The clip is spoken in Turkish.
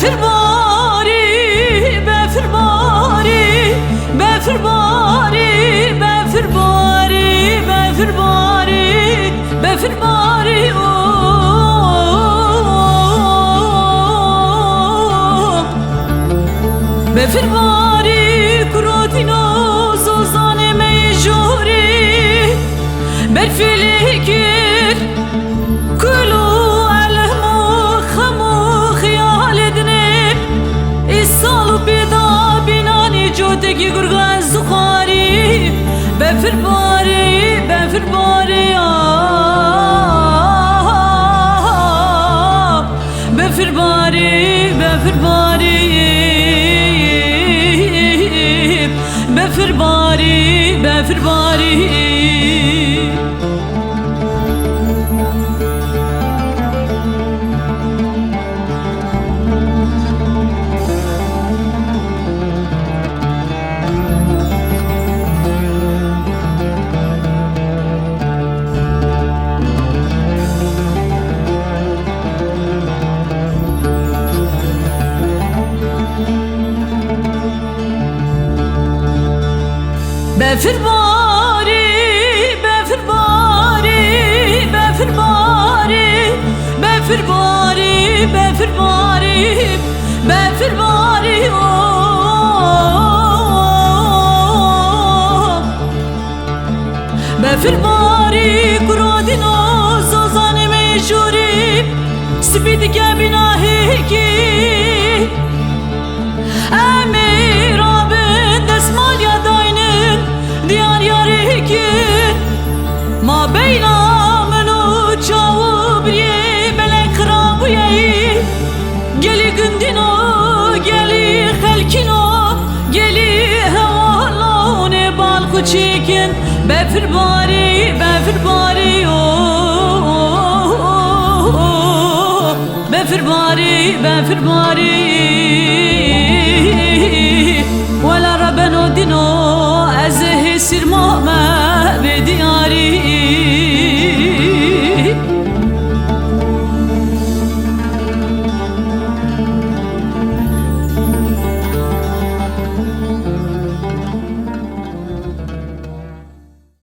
Befir bari, befir bari, befir bari, befir bari, befir bari, befir bari, befir bari, kurodino zozane mejuri, berfilikir, kulu alemu khamu khiyal ednib, isalu bida binani jodegi gurgan zukhari, befir bari, befir bari, befir bari, befir bari, befir bari, befir bari. Befir bari, befir bari, befir bari, befir bari, befir bari, befir bari, befir bari, kurodino zozane mejuri, spidi gebinahi ki, emir abin desmal yadaynin, diyar yariki, ma beyna menu çavu bir belek rabuye, geli gündino, geli halkino, geli hevala ne bal kuçikin, befir bari, befir bari, befir bari, befir bari.